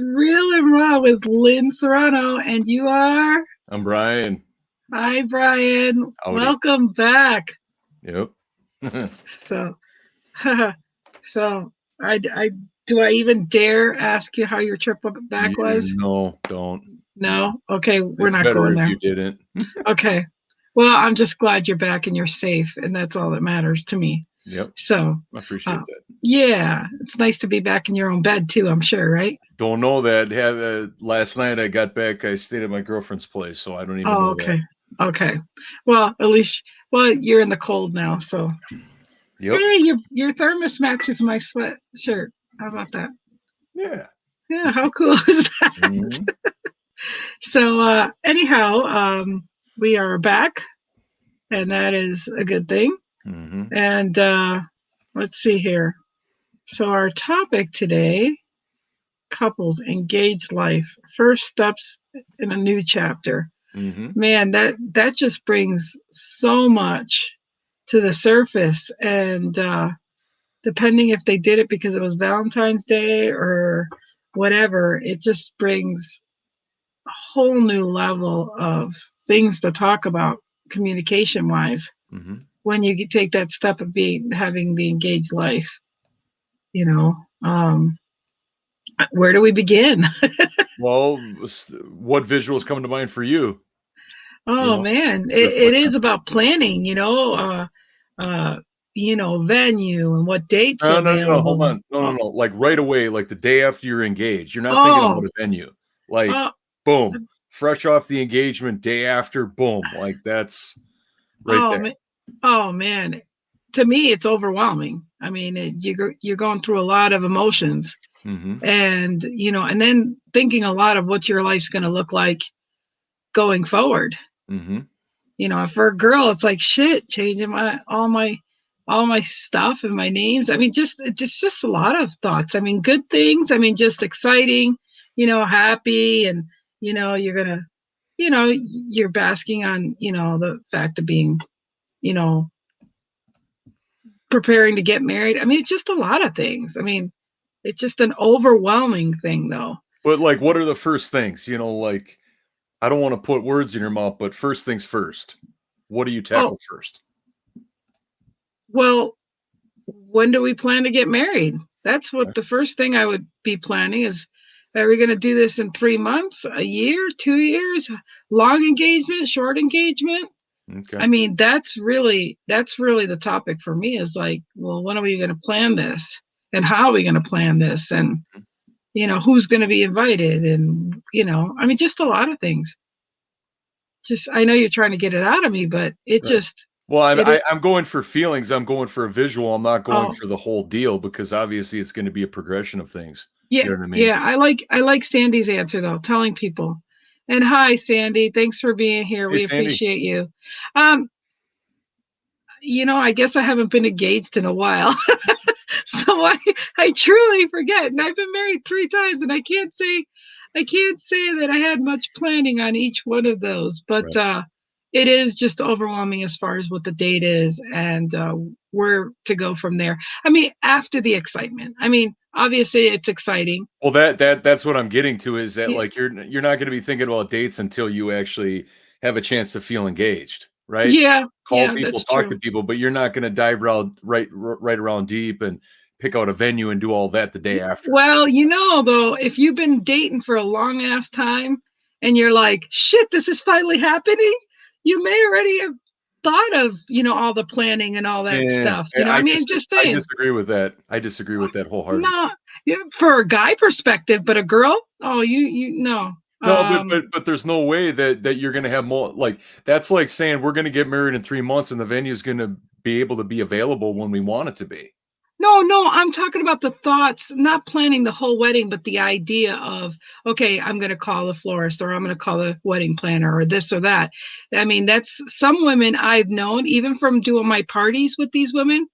Real and Raw with Lynn Serrano, and you are? I'm Brian. Hi, Brian. Howdy. Welcome back. Yep. So, so I do I even dare ask you how your trip back was? No, don't. No? Okay, we're It's not better going if there. you didn't. Okay. Well, I'm just glad you're back and you're safe, and that's all that matters to me. Yep. So, I appreciate that. yeah, it's nice to be back in your own bed too, I'm sure, right? Don't know that. Last night I got back. I stayed at my girlfriend's place, so I don't even Oh, know that. okay. Okay. Well, at least, you're in the cold now, so. Yep. Hey, your thermos matches my sweatshirt. How about that? Yeah. Yeah, how cool is that? Mhm. So anyhow, we are back, and that is a good thing. Mhm. And let's see here. So our topic today, couples engaged life, first steps in a new chapter. Mhm. Man, that just brings so much to the surface, and depending if they did it because it was Valentine's Day or whatever, it just brings a whole new level of things to talk about communication wise Mhm. when you take that step of having the engaged life. You know, where do we begin? Well, what visuals come to mind for you? Oh man, it Reflect on. is about planning. Uh, venue and what dates are No. Hold available. on. No. Like right away, like the day after you're engaged. You're not thinking Oh, about a venue. Like, oh, boom, fresh off the engagement, day after, boom. Like that's right oh, there. man. Oh man, to me it's overwhelming. I mean, you're going through a lot of emotions, Mm-hmm. and and then thinking a lot of what your life's going to look like going forward. Mm-hmm. For a girl, it's like shit, changing all my stuff and my names. I mean, just a lot of thoughts. I mean, good things. I mean, just exciting. Happy, and you're gonna, you're basking on the fact of being, you know preparing to get married. I mean, it's just a lot of things. I mean, it's just an overwhelming thing, though. But like, what are the first things? Like I don't want to put words in your mouth, but first things first. What do you Oh, tackle first? well, when do we plan to get married? That's Okay. what the first thing I would be planning is. Are we going to do this in 3 months, a year, 2 years, long engagement, short engagement? Okay. I mean, that's really the topic for me is like, well, when are we going to plan this, and how are we going to plan this, and who's going to be invited, and I mean, just a lot of things. Just, I know you're trying to get it out of me, but it Right. just Well, it is. I'm going for feelings. I'm going for a visual. I'm not going Oh, for the whole deal because obviously it's going to be a progression of things. yeah, You know what I mean? yeah. I like Sandy's answer though, telling people. And hi, Sandy. Thanks for being here. Hey, We Sandy. appreciate you. Um, I guess I haven't been engaged in a while. So I truly forget. And I've been married 3 times, and I can't say that I had much planning on each one of those. But Right. it is just overwhelming as far as what the date is, and where to go from there. I mean, after the excitement. I mean, obviously it's exciting. Well, that's what I'm getting to is that Yeah, like you're not going to be thinking about dates until you actually have a chance to feel engaged, right? yeah, Call yeah, people, that's talk to true. people, but you're not going to dive around right around deep and pick out a venue and do all that the day after. Well, though, if you've been dating for a long ass time and you're like, shit, this is finally happening, you may already have thought of, all the planning and all that Yeah, stuff. I I mean, just I saying. disagree with that. I disagree with that wholeheartedly. No, yeah, for a guy perspective, but a girl, oh, you no. No, but there's no way that you're gonna have more like that's like saying we're gonna get married in 3 months and the venue is gonna be able to be available when we want it to be. No, I'm talking about the thoughts, not planning the whole wedding, but the idea of, okay, I'm going to call the florist, or I'm going to call the wedding planner, or this or that. I mean, that's some women I've known, even from doing my parties with these women.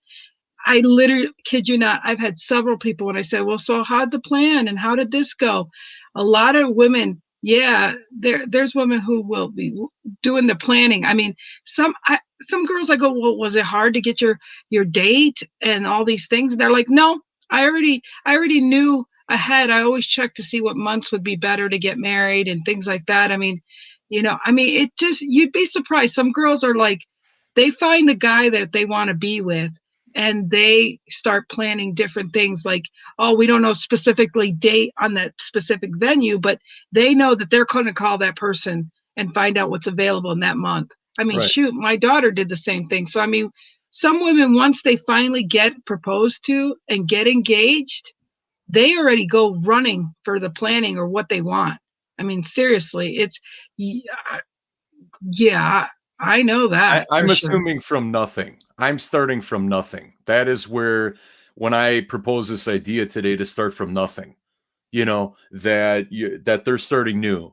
I literally kid you not. I've had several people when I said, well, so how'd the plan and how did this go? A lot of women, yeah, there's women who will be doing the planning. I mean, some girls I go, well, was it hard to get your date and all these things? And they're like, no, I already knew ahead. I always check to see what months would be better to get married and things like that. I mean, I mean, it just, you'd be surprised. Some girls are like, they find the guy that they want to be with and they start planning different things like, oh, we don't know specifically date on that specific venue, but they know that they're going to call that person and find out what's available in that month. I mean, Right. shoot, my daughter did the same thing. So, I mean, some women, once they finally get proposed to and get engaged, they already go running for the planning or what they want. I mean, seriously, it's, yeah, I know that for I'm sure. assuming from nothing. I'm starting from nothing. That is where, when I propose this idea today to start from nothing, that they're starting new.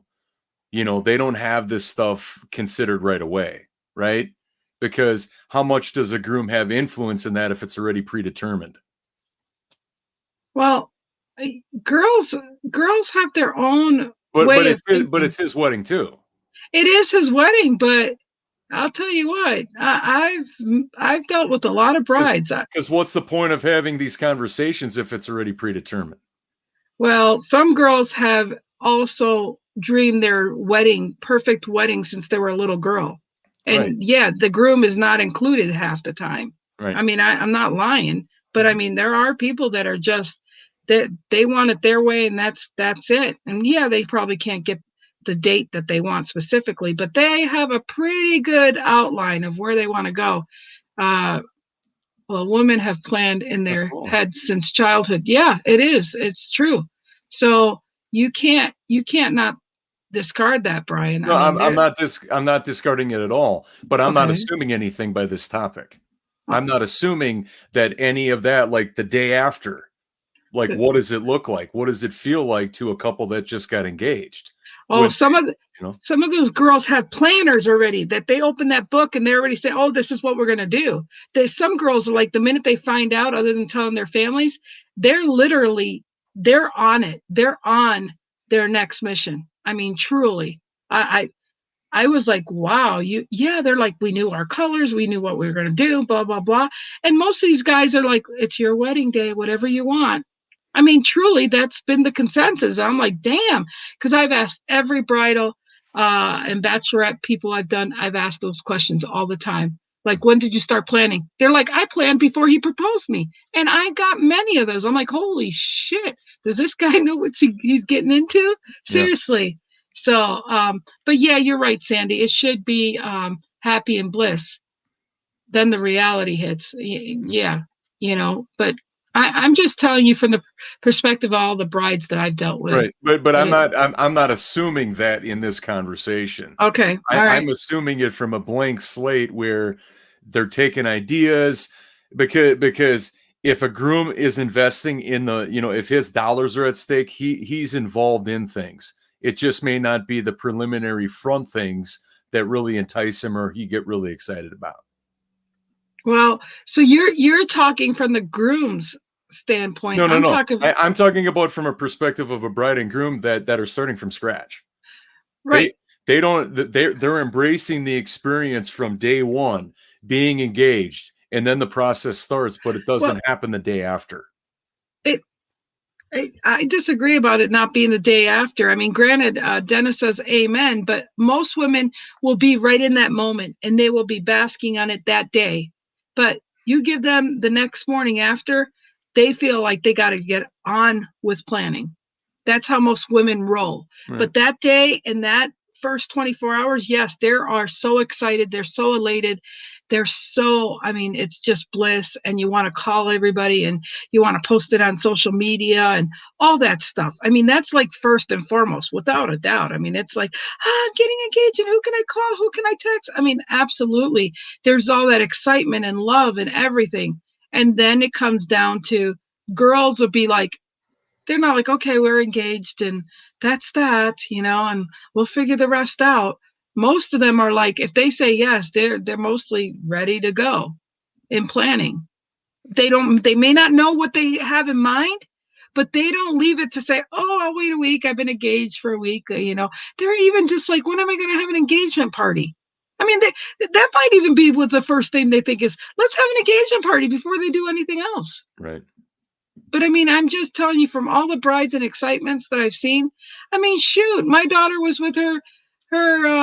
They don't have this stuff considered right away, right? Because how much does a groom have influence in that if it's already predetermined? Well, girls, girls have their own But way but of it's but thinking. it's his wedding too. It is his wedding, but I'll tell you what, I've dealt with a lot of brides. Because what's the point of having these conversations if it's already predetermined? Well, some girls have also dreamed their wedding, perfect wedding, since they were a little girl. Right, And yeah, the groom is not included half the time. right. I mean, I'm not lying, but I mean, there are people that are just that they want it their way, and that's it. And yeah, they probably can't get the date that they want specifically, but they have a pretty good outline of where they want to go. Uh, well, women have planned in Oh, their cool. heads since childhood. Yeah, it is. It's true. So you can't not discard that, Brian. I No, mean, I'm there. not I'm not discarding it at all, but I'm not Okay. assuming anything by this topic. Uh, I'm not assuming that any of that, like the day after, like the- what does it look like? What does it feel like to a couple that just got engaged? oh, When, you know, some of those girls have planners already that they open that book and they already say, "Oh, this is what we're gonna do." There's some girls are like the minute they find out, other than telling their families, they're literally they're on it. They're on their next mission. I mean, truly. I was like, wow, yeah, they're like, we knew our colors, we knew what we were going to do, blah, blah, blah. And most of these guys are like, it's your wedding day, whatever you want. I mean, truly, that's been the consensus. I'm like, damn, because I've asked every bridal and bachelorette people I've done, I've asked those questions all the time. Like, when did you start planning? They're like, I planned before he proposed me. And I got many of those. I'm like, holy shit, does this guy know what he's getting into? yeah, Seriously. So, but yeah, you're right, Sandy. It should be happy and bliss. Then the reality hits. Yeah, but I'm just telling you from the perspective of all the brides that I've dealt with. right. But That I'm it, not I'm not assuming that in this conversation. okay, all right. I'm assuming it from a blank slate where they're taking ideas, because if a groom is investing in if his dollars are at stake, he's involved in things. It just may not be the preliminary front things that really entice him or he get really excited about. Well, so you're talking from the groom's standpoint. No, no, I'm no. talking I'm talking about from a perspective of a bride and groom that are starting from scratch. right. They they don't they're embracing the experience from day one, being engaged, and then the process starts, but it Well, doesn't happen the day after. it I disagree about it not being the day after. I mean, granted, Dennis says amen, but most women will be right in that moment and they will be basking on it that day. But you give them the next morning after, they feel like they got to get on with planning. That's how most women roll. Right. But that day and that first 24 hours, yes, they are so excited. They're so elated. I mean, it's just bliss. And you want to call everybody and you want to post it on social media and all that stuff. I mean, that's like first and foremost, without a doubt. I mean, it's like, I'm getting engaged and who can I call? Who can I text? I mean, absolutely. There's all that excitement and love and everything. And then it comes down to girls will be like, they're not like, okay, we're engaged and that's that, and we'll figure the rest out. Most of them are like, if they say yes, they're mostly ready to go in planning. They may not know what they have in mind, but they don't leave it to say, oh, I'll wait a week. I've been engaged for a week. They're even just like, when am I going to have an engagement party? I mean, that might even be what the first thing they think is, let's have an engagement party before they do anything else. Right. But I mean, I'm just telling you from all the brides and excitements that I've seen. I mean, shoot, my daughter was with her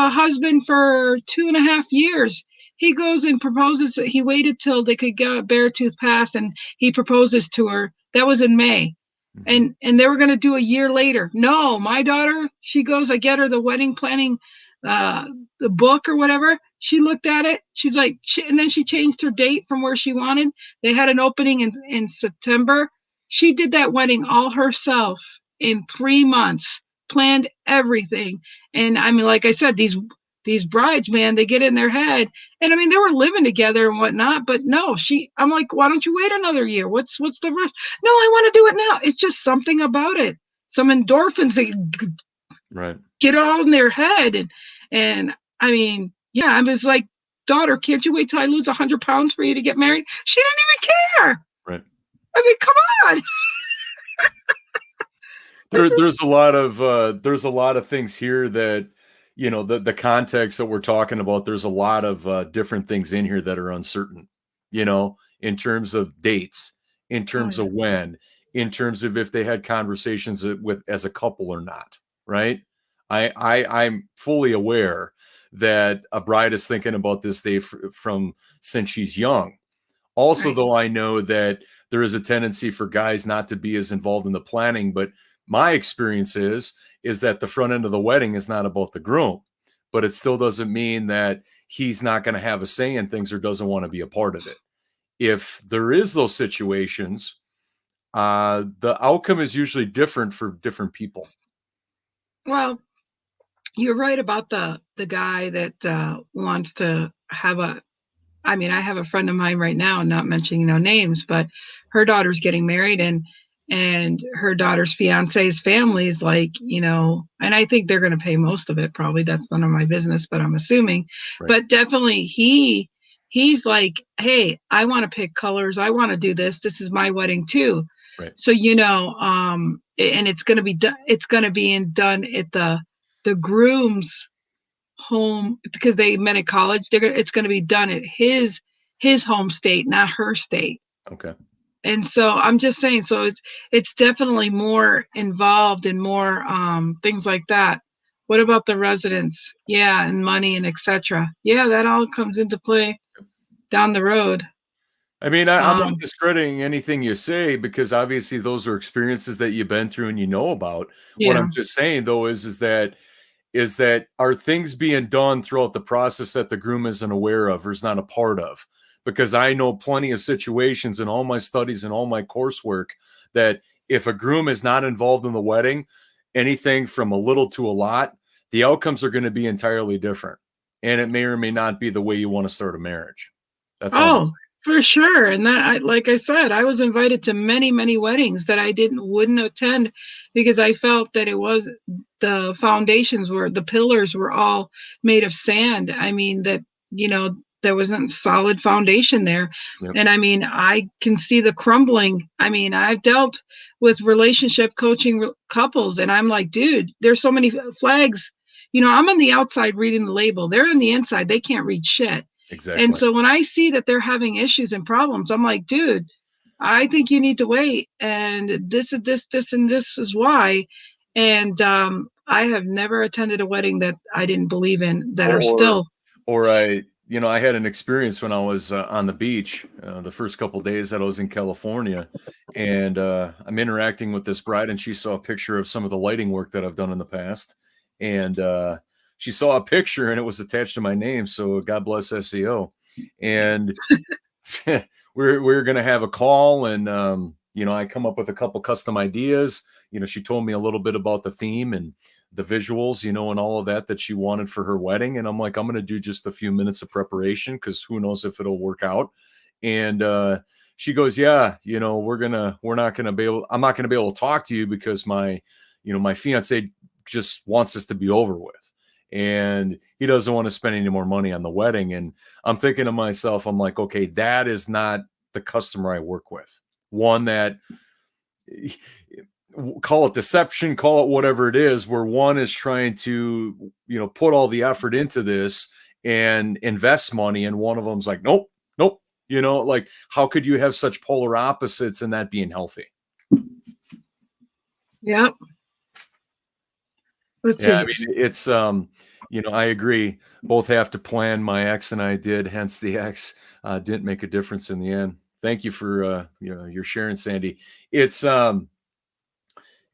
husband for 2.5 years. He goes and proposes. He waited till they could get a Beartooth Pass, and he proposes to her. That was in May, Mhm. and they were going to do a year later. No, my daughter, she goes. I get her the wedding planning, uh, the book or whatever. She looked at it. She's like, and then she changed her date from where she wanted. They had an opening in September. She did that wedding all herself in 3 months, planned everything. And I mean, like I said, these brides, man, they get in their head. And I mean, they were living together and whatnot, but no, I'm like, why don't you wait another year? What's the rush? No, I want to do it now. It's just something about it. Some endorphins that Right. get all in their head. And I mean, yeah, I was like, daughter, can't you wait till I lose 100 pounds for you to get married? She didn't even care. Right. I mean, come on. There's a lot of things here that, you know, the context that we're talking about, there's a lot of different things in here that are uncertain, you know, in terms of dates, in Oh terms yeah. of when, in terms of if they had conversations with as a couple or not, right? I'm fully aware that a bride is thinking about this day from since she's young. Also, Right. though, I know that there is a tendency for guys not to be as involved in the planning, but my experience is that the front end of the wedding is not about the groom, but it still doesn't mean that he's not going to have a say in things or doesn't want to be a part of it. If there is those situations, the outcome is usually different for different people. Well, you're right about the guy that wants to have a. I mean, I have a friend of mine right now, not mentioning no names, but her daughter's getting married, and her daughter's fiance's family is like, and I think they're going to pay most of it. Probably that's none of my business, but I'm assuming. Right. But definitely, he's like, hey, I want to pick colors. I want to do this. This is my wedding too. Right. So and it's going to be done. It's going to be done at the groom's home because they met at college. It's going to be done at his home state, not her state. Okay. And so I'm just saying, so it's definitely more involved in more things like that. What about the residents? Yeah, and money and etc. Yeah, that all comes into play down the road. I mean, I'm not Um, discrediting anything you say because obviously those are experiences that you've been through and you know about. What yeah. I'm just saying though is that are things being done throughout the process that the groom isn't aware of or is not a part of? Because I know plenty of situations in all my studies and all my coursework that if a groom is not involved in the wedding, anything from a little to a lot, the outcomes are going to be entirely different. And it may or may not be the way you want to start a marriage. That's all I'm Oh, for sure. And like I said, I was invited to many, many weddings that I wouldn't attend because I felt that it was the pillars were all made of sand. I mean, there wasn't solid foundation there. saying. And I mean, I can see the crumbling. I mean, I've dealt with relationship coaching couples, and I'm like, dude, there's so many flags. I'm on the outside reading the label. They're on the inside. They can't read shit. And Exactly. so when I see that they're having issues and problems, I'm like, dude, I think you need to wait. And this is this, and this is why. And I have never attended a wedding that I didn't believe in that Or are or still. or I had an experience when I was on the beach the first couple days that I was in California, and I'm interacting with this bride, and she saw a picture of some of the lighting work that I've done in the past, and she saw a picture and it was attached to my name. So God bless SEO, and we're gonna have a call, and I come up with a couple custom ideas. She told me a little bit about the theme and the visuals, and all of that she wanted for her wedding. And I'm like, I'm gonna do just a few minutes of preparation because who knows if it'll work out. And she goes, yeah, I'm not gonna be able to talk to you because my fiance just wants this to be over with. And he doesn't want to spend any more money on the wedding. And I'm thinking to myself, I'm like, okay, that is not the customer I work with. One that call it deception, call it whatever it is, where one is trying to, put all the effort into this and invest money. And one of them's like, nope, nope. Like, how could you have such polar opposites and that being healthy? Yep. Let's Yeah, I see. mean, it's I agree. Both have to plan. My ex and I did, hence the ex didn't make a difference in the end. Thank you for your sharing, Sandy. It's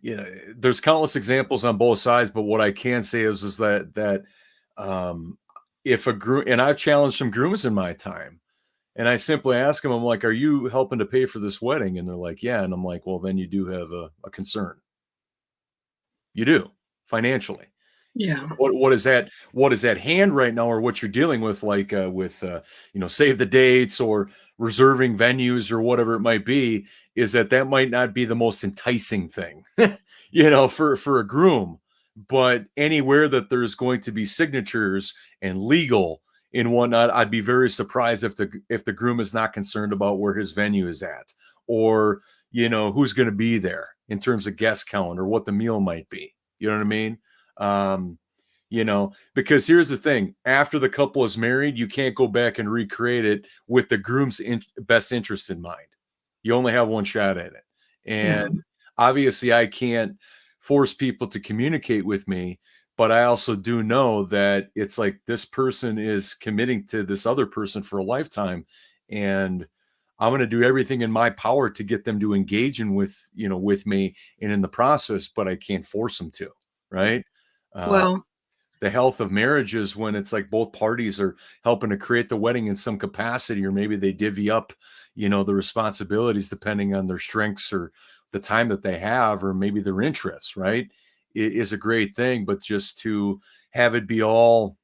you know, there's countless examples on both sides, but what I can say is that um if a groom, and I've challenged some grooms in my time, and I simply ask them, I'm like, are you helping to pay for this wedding? And they're like, yeah. And I'm like, well, then you do have a concern. You do, financially. Yeah. What is at hand right now, or what you're dealing with, like with save the dates or reserving venues or whatever it might be, is that might not be the most enticing thing for a groom. But anywhere that there's going to be signatures and legal and whatnot, I'd be very surprised if the groom is not concerned about where his venue is at, or who's going to be there in terms of guest count, or what the meal might be. You know what I mean? um because here's the thing: after the couple is married, you can't go back and recreate it with the groom's best interest in mind. You only have one shot at it. Yeah. And obviously I can't force people to communicate with me, but I also do know that it's like, this person is committing to this other person for a lifetime, and I'm going to do everything in my power to get them to engage in with me and in the process, but I can't force them to, right? uh, Well, the health of marriage is when it's like both parties are helping to create the wedding in some capacity, or maybe they divvy up, the responsibilities depending on their strengths or the time that they have, or maybe their interests, right? It is a great thing, but just to have it be all,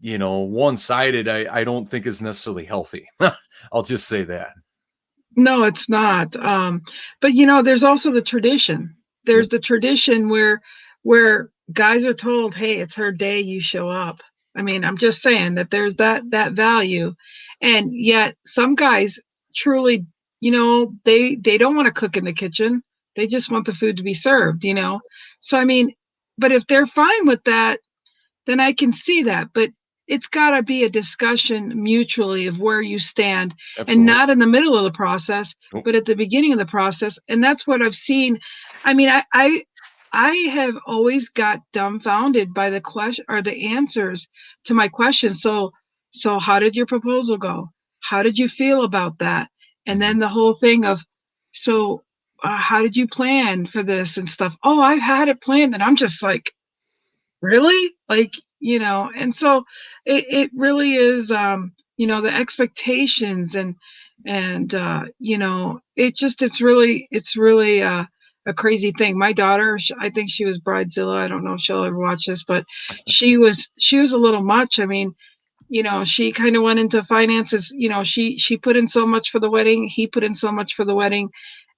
one-sided, I don't think is necessarily healthy. I'll just say that. no, it's not. But there's also the tradition. Yep. There's the tradition where guys are told, "Hey, it's her day, you show up." I mean, I'm just saying that there's that value, and yet some guys truly, they don't want to cook in the kitchen. They just want the food to be served. So I mean, but if they're fine with that, then I can see that. But it's got to be a discussion mutually of where you stand, and Absolutely. not in the middle of the process, Nope. but at the beginning of the process. And that's what I've seen. I mean, I have always got dumbfounded by the question or the answers to my questions. So how did your proposal go? How did you feel about that? And Mhm. then the whole thing of, so how did you plan for this and stuff? Oh, I've had it planned. And I'm just like, really, like, and so it really is, the expectations, and it's really a crazy thing. My daughter, I think she was bridezilla. I don't know if she'll ever watch this, but she was a little much. I mean, she kind of went into finances. She put in so much for the wedding, he put in so much for the wedding,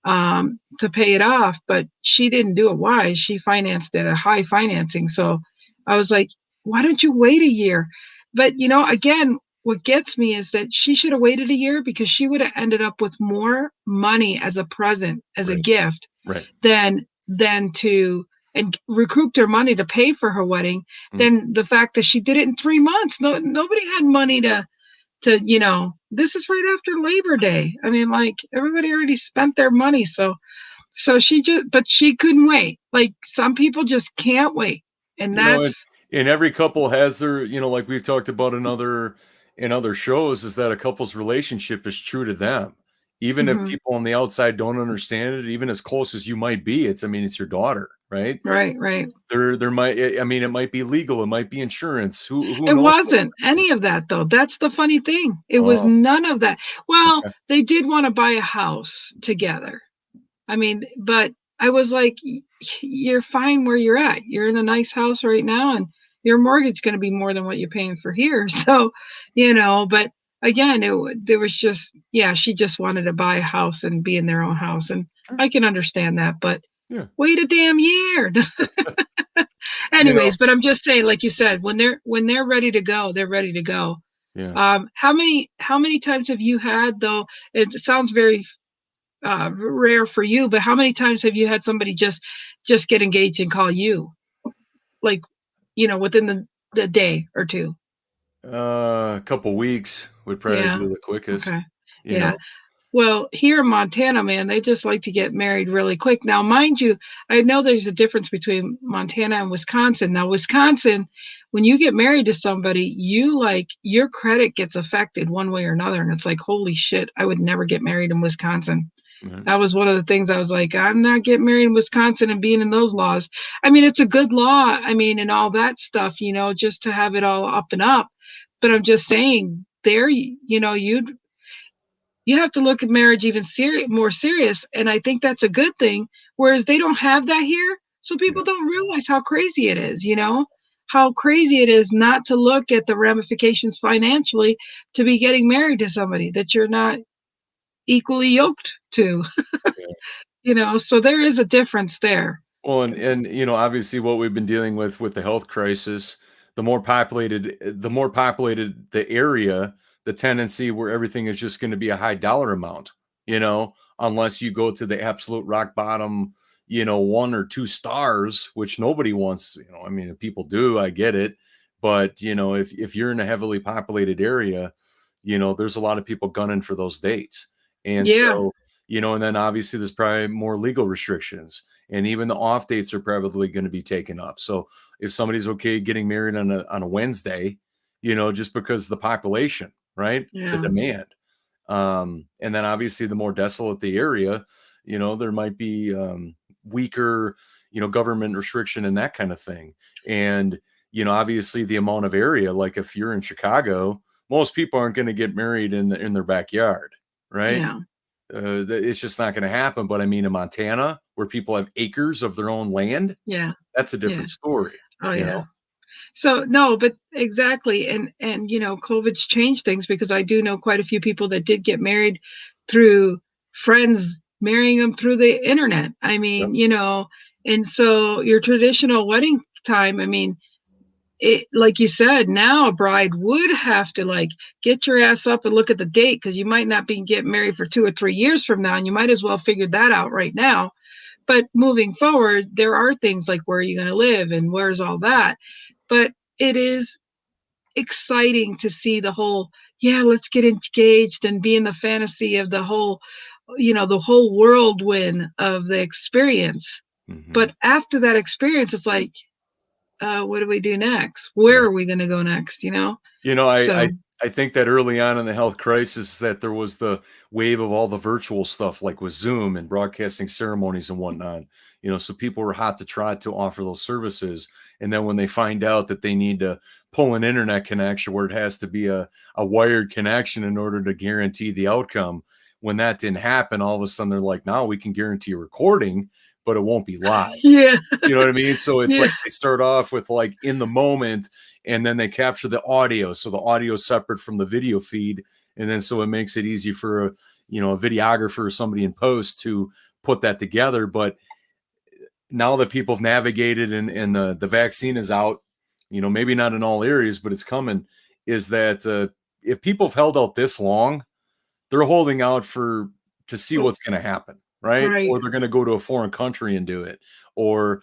to pay it off, but she didn't do it wise. She financed it at high financing. So I was like, why don't you wait a year? But again, what gets me is that she should have waited a year, because she would have ended up with more money as a present, as a Right. gift, Right. than to and recouped her money to pay for her wedding, Mhm. than the fact that she did it in 3 months. No, nobody had money this is right after Labor Day. I mean, like, everybody already spent their money. So but she couldn't wait. Like, some people just can't wait. And And, that's, and every couple has their, like we've talked about in other shows, is that a couple's relationship is true to them. Even if mhm, people on the outside don't understand it, even as close as you might be, it's your daughter, right? right, right. There might, I mean, it might be legal, it might be insurance. Who It knows what it wasn't might be? any of that, though. That's the funny thing. It was Oh, none of that. Well, okay. they did want to buy a house together. I mean, but I was like, You're fine where you're at. You're in a nice house right now, and your mortgage is going to be more than what you're paying for here." But again, there was just, yeah, she just wanted to buy a house and be in their own house. And Sure. I can understand that, but Yeah. wait a damn year. You know, Anyways, but I'm just saying, like you said, when they're ready to go, they're ready to go. yeah. How many times have you had, though? It sounds very rare for you, but how many times have you had somebody just get engaged and call you, like, within the day or two? A couple weeks would probably Yeah. be the quickest, Okay. you Yeah. know. Well, here in Montana, man, they just like to get married really quick. Now, mind you, I know there's a difference between Montana and Wisconsin. Now, Wisconsin, when you get married to somebody, you like your credit gets affected one way or another. And it's like, holy shit, I would never get married in Wisconsin. Mhm. That was one of the things I was like, I'm not getting married in Wisconsin and being in those laws. I mean, it's a good law. I mean, and all that stuff, just to have it all up and up. But I'm just saying, there, you have to look at marriage even more serious, and I think that's a good thing, whereas they don't have that here, so Yeah. people don't realize how crazy it is, how crazy it is not to look at the ramifications financially to be getting married to somebody that you're not equally yoked to. Yeah. So there is a difference there. Well, and obviously what we've been dealing with the health crisis, the more populated the area, the tendency where everything is just going to be a high dollar amount, unless you go to the absolute rock bottom, one or two stars, which nobody wants, I mean, if people do, I get it. But, if you're in a heavily populated area, there's a lot of people gunning for those dates. And Yeah, so, and then obviously there's probably more legal restrictions, and even the off dates are probably going to be taken up. So if somebody's okay getting married on a Wednesday, just because the population, right, the yeah, demand, and then obviously the more desolate the area, there might be weaker, government restriction and that kind of thing. And obviously the amount of area, like if you're in Chicago, most people aren't going to get married in their backyard, right? yeah, It's just not going to happen. But I mean, in Montana, where people have acres of their own land, yeah, that's a yeah. different story, Oh you yeah. know? So no, but exactly, and COVID's changed things, because I do know quite a few people that did get married through friends marrying them through the internet. I Yep. mean, and so your traditional wedding time, I mean, it, like you said, now a bride would have to like get your ass up and look at the date, because you might not be getting married for 2 or 3 years from now, and you might as well figure that out right now. But moving forward, there are things like, where are you going to live and where's all that. But it is exciting to see the whole, yeah, let's get engaged and be in the fantasy of the whole whirlwind of the experience. Hmm. But after that experience, it's like, what do we do next? Where are we going to go next? You know, I I So I think that early on in the health crisis that there was the wave of all the virtual stuff like with Zoom and broadcasting ceremonies and whatnot. So people were hot to try to offer those services. And then when they find out that they need to pull an internet connection where it has to be a wired connection in order to guarantee the outcome, when that didn't happen, all of a sudden they're like, now we can guarantee a recording, but it won't be live. yeah, You know what I mean? So it's yeah, like they start off with like in the moment, and then they capture the audio. So the audio is separate from the video feed. And then so it makes it easy for a videographer or somebody in post to put that together. But now that people have navigated and the vaccine is out, maybe not in all areas, but it's coming, is that if people have held out this long, they're holding out to see oh, what's going to happen, right? right, Or they're going to go to a foreign country and do it. Or,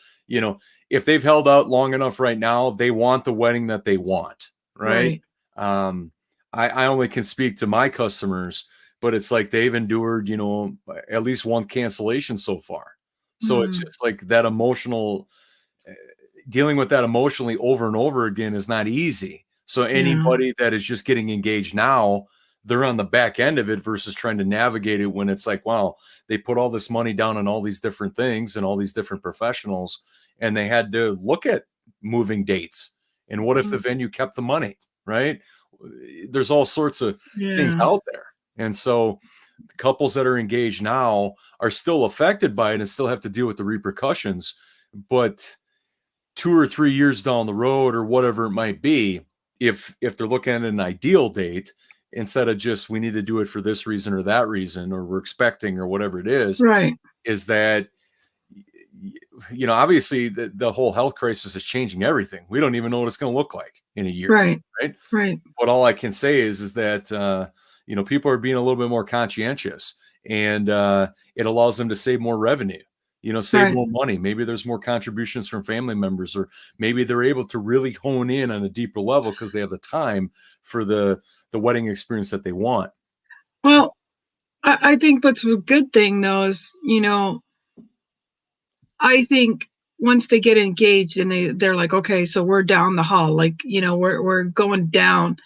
if they've held out long enough right now, they want the wedding that they want, right? right, Um, I only can speak to my customers, but it's like they've endured, at least one cancellation so far. So it's mm, just like that emotional dealing with that emotionally over and over again is not easy. So yeah, anybody that is just getting engaged now, they're on the back end of it versus trying to navigate it when it's like, wow, they put all this money down on all these different things and all these different professionals, and they had to look at moving dates. And what if the mm, venue kept the money, right? There's all sorts of things yeah, out there. And so couples that are engaged now are still affected by it and still have to deal with the repercussions. But 2 or 3 years down the road or whatever it might be, if they're looking at an ideal date instead of just we need to do it for this reason or that reason or we're expecting or whatever it right, is that obviously the whole health crisis is changing everything. We don't even know what it's going to look like in a year, right, right? right, But all I can say is that people are being a little bit more conscientious, and it allows them to save more revenue. Save right. more money. Maybe there's more contributions from family members, or maybe they're able to really hone in on a deeper level because they have the time for the wedding experience that they want. Well, I think what's a good thing though is, I think once they get engaged and they're like, okay, so we're down the hall, like, we're going down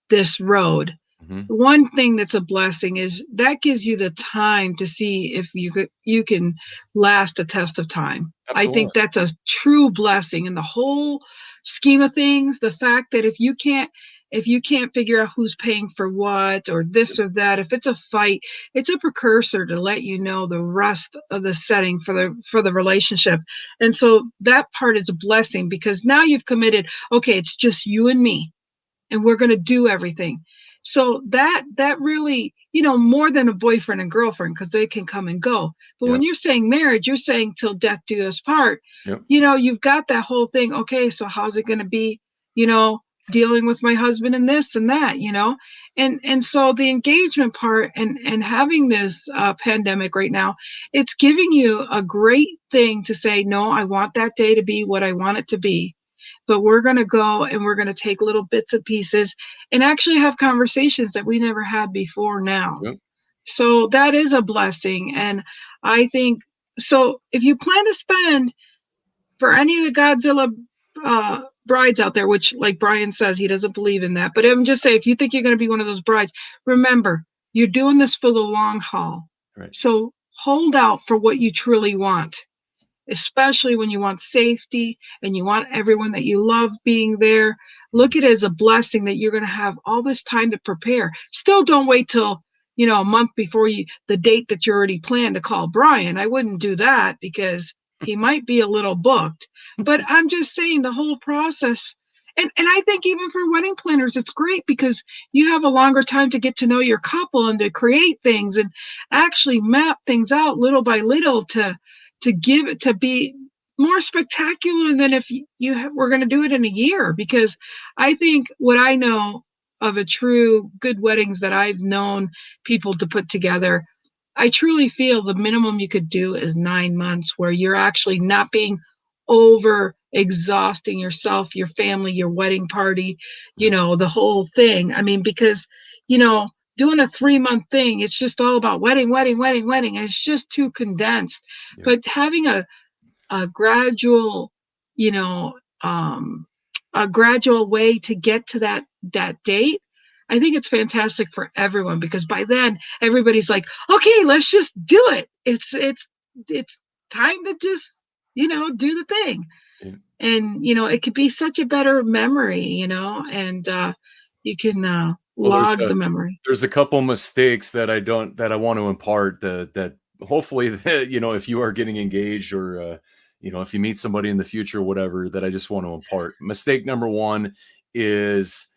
this road. Hmm. One thing that's a blessing is that gives you the time to see if you can last the test of time. I Absolutely. think that's a true blessing in the whole scheme of things. The fact that if you can't figure out who's paying for what or this or that, if it's a fight, it's a precursor to let you know the rest of the setting for the relationship. And so that part is a blessing because now you've committed, okay, it's just you and me and we're going to do everything. So that really, more than a boyfriend and girlfriend, because they can come and go. But Yeah. when you're saying marriage, you're saying till death do us part. Yep. You've got that whole thing. Okay, so how's it going to be, you know, dealing with my husband and this and that, and so the engagement part and having this pandemic right now, it's giving you a great thing to say, no, I want that day to be what I want it to be, but we're going to go and we're going to take little bits and pieces and actually have conversations that we never had before now. Yep. So that is a blessing. And I think so. If you plan to spend for any of the Godzilla brides out there, which, like Brian says, he doesn't believe in that, but I'm just saying, if you think you're going to be one of those brides, remember, you're doing this for the long haul. Right. So hold out for what you truly want, especially when you want safety and you want everyone that you love being there. Mhm. Look at it as a blessing that you're going to have all this time to prepare. Still don't wait till, a month before the date that you already planned to call Brian. I wouldn't do that because he might be a little booked. But I'm just saying the whole process. And I think even for wedding planners, it's great because you have a longer time to get to know your couple and to create things and actually map things out little by little to give it to be more spectacular than if were going to do it in a year. Because I think what I know of a true good weddings that I've known people to put together, I truly feel the minimum you could do is 9 months where you're actually not being over exhausting yourself, your family, your wedding party, Yep. the whole thing. I mean, because, you know, doing a 3 month thing, it's just all about wedding, wedding, wedding, wedding. It's just too condensed. Yep. But having a gradual, you know, um, a gradual way to get to that date, I think it's fantastic for everyone because by then everybody's like, okay, let's just do it. It's time to just do the thing, Yeah. and it could be such a better memory, and you can Well, log the memory. there's a couple mistakes that I want to impart that hopefully that, if you are getting engaged or if you meet somebody in the future, whatever, that I just want to impart. Mistake number one is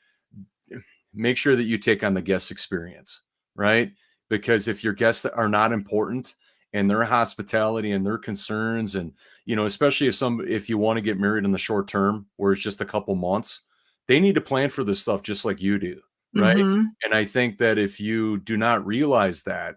make sure that you take on the guest experience, right? Because if your guests are not important and their hospitality and their concerns, and especially if you want to get married in the short term where it's just a couple months, they need to plan for this stuff just like you do, right? Hmm. And I think that if you do not realize that,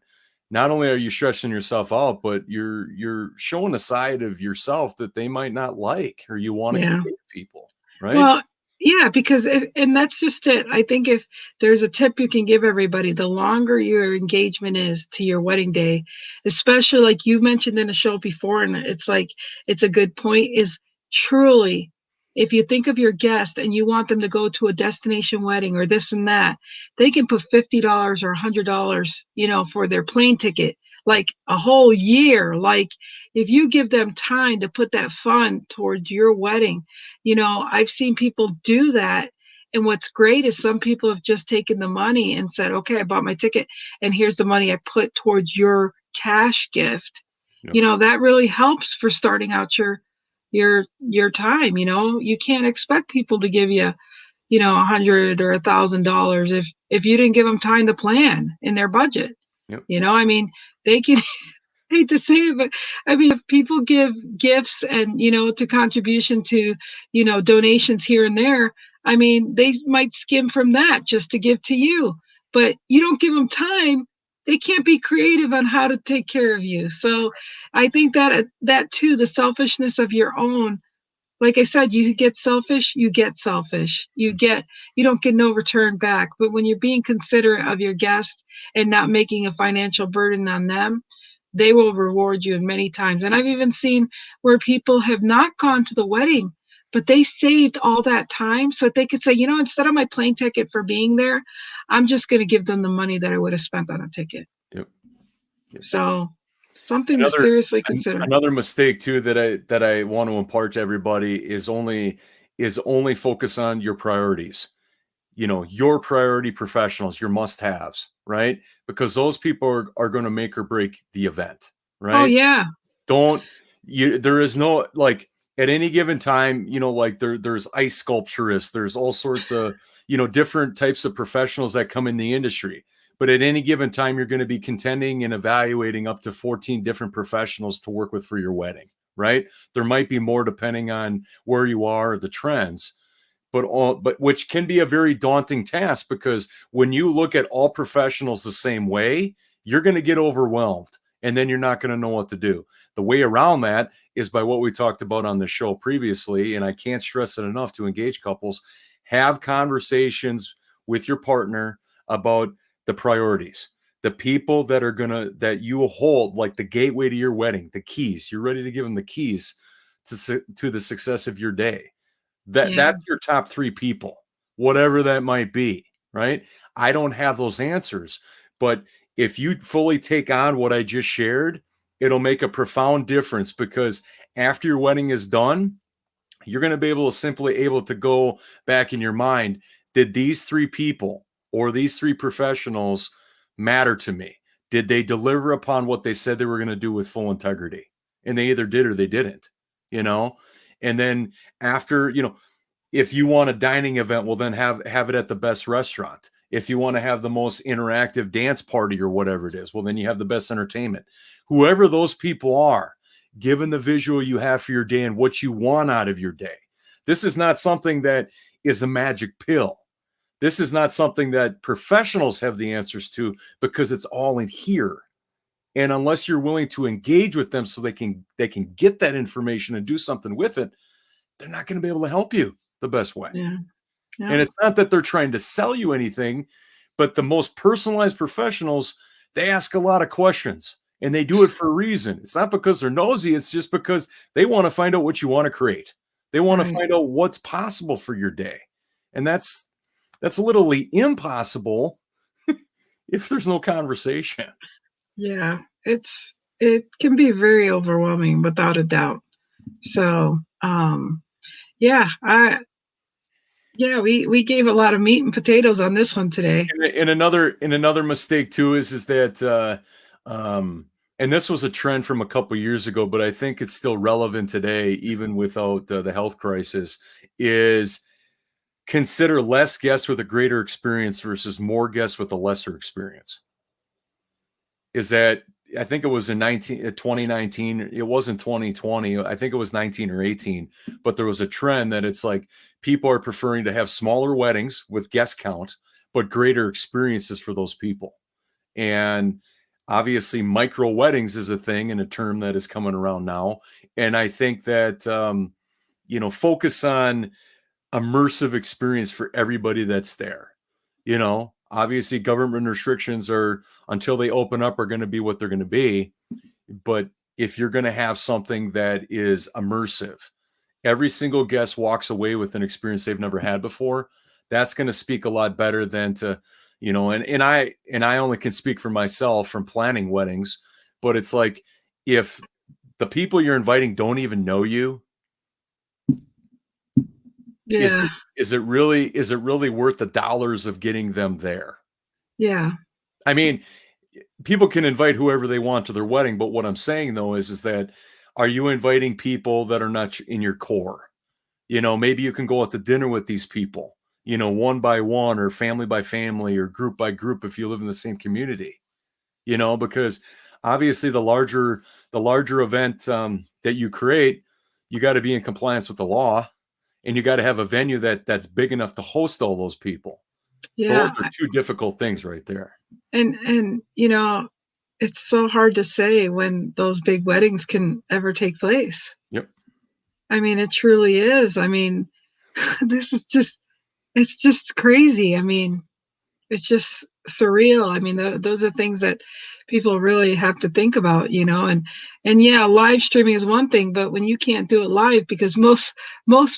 not only are you stretching yourself out, but you're showing a side of yourself that they might not like or you want to Yeah. convey to people, right? Well, yeah, because and that's just it. I think if there's a tip you can give everybody, the longer your engagement is to your wedding day, especially like you mentioned in the show before, and it's like it's a good point, is truly if you think of your guest and you want them to go to a destination wedding or this and that, they can put $50 or $100, for their plane ticket, like a whole year. Like if you give them time to put that fund towards your wedding, I've seen people do that. And what's great is some people have just taken the money and said, okay, I bought my ticket and here's the money I put towards your cash gift. Yep. That really helps for starting out your time. You can't expect people to give you, $100 or $1,000 if you didn't give them time to plan in their budget. Yep. I mean, they can hate to say it, but I mean, if people give gifts and, to contribution to, donations here and there, I mean, they might skim from that just to give to you, but you don't give them time. They can't be creative on how to take care of you. So I think that too, the selfishness of your own like I said, you get selfish, you get selfish. You don't get no return back. But when you're being considerate of your guest and not making a financial burden on them, they will reward you in many times. And I've even seen where people have not gone to the wedding, but they saved all that time so that they could say, instead of my plane ticket for being there, I'm just going to give them the money that I would have spent on a ticket. Yep. Yep. So something to Another seriously consider. another mistake too that I want to impart to everybody is only focus on your priorities. Your priority professionals, your must-haves, right? Because those people are going to make or break the event, Oh, right? yeah. Don't you there is no like at any given time, like there's ice sculpturists, there's all sorts of, different types of professionals that come in the industry. But at any given time, you're going to be contending and evaluating up to 14 different professionals to work with for your wedding, right? There might be more depending on where you are or the trends, but which can be a very daunting task because when you look at all professionals the same way, you're going to get overwhelmed and then you're not going to know what to do. The way around that is by what we talked about on the show previously, and I can't stress it enough to engage couples, have conversations with your partner about the priorities, the people that you hold like the gateway to your wedding, the keys. You're ready to give them the keys to the success of your day. Yeah. That's your top 3 people, whatever that might be, right? I don't have those answers, but if you fully take on what I just shared, it'll make a profound difference because after your wedding is done, you're going to be able to go back in your mind, did these 3 people or these 3 professionals matter to me? Did they deliver upon what they said they were going to do with full integrity? And they either did or they didn't, you know? And then after, if you want a dining event, well, then have it at the best restaurant. If you want to have the most interactive dance party or whatever it is, well, then you have the best entertainment. Whoever those people are, given the visual you have for your day and what you want out of your day. This is not something that is a magic pill. This is not something that professionals have the answers to because it's all in here. And unless you're willing to engage with them so they can get that information and do something with it, they're not going to be able to help you the best way. Yeah. And Yeah. it's not that they're trying to sell you anything, but the most personalized professionals, they ask a lot of questions and they do it for a reason. It's not because they're nosy. It's just because they want to find out what you want to create. They want to Right. find out what's possible for your day. And that's literally impossible if there's no conversation. Yeah. It can be very overwhelming without a doubt. So, yeah, we gave a lot of meat and potatoes on this one today. And another mistake too is that and this was a trend from a couple years ago, but I think it's still relevant today, even without the health crisis, is consider less guests with a greater experience versus more guests with a lesser experience. Is that I think it was in 2019. It wasn't 2020. I think it was 19 or 18. But there was a trend that it's like people are preferring to have smaller weddings with guest count, but greater experiences for those people. And obviously, micro weddings is a thing and a term that is coming around now. And I think that focus on immersive experience for everybody that's there. Obviously government restrictions are until they open up are going to be what they're going to be. But if you're going to have something that is immersive, every single guest walks away with an experience they've never had before. That's going to speak a lot better than to, and I only can speak for myself from planning weddings, but it's like, if the people you're inviting don't even know you, is Yeah. it is it really worth the dollars of getting them there? Yeah. I mean, people can invite whoever they want to their wedding, but what I'm saying though is that are you inviting people that are not in your core? Maybe you can go out to dinner with these people, one by one or family by family or group by group if you live in the same community, because obviously the larger event that you create, you got to be in compliance with the law. And you got to have a venue that's big enough to host all those people. Those Yeah. are two difficult things right there. And it's so hard to say when those big weddings can ever take place. Yep. I mean, it truly is. I mean, this is just, it's just crazy. I mean, it's just surreal. I mean, those are things that people really have to think about, and yeah, live streaming is one thing, but when you can't do it live because most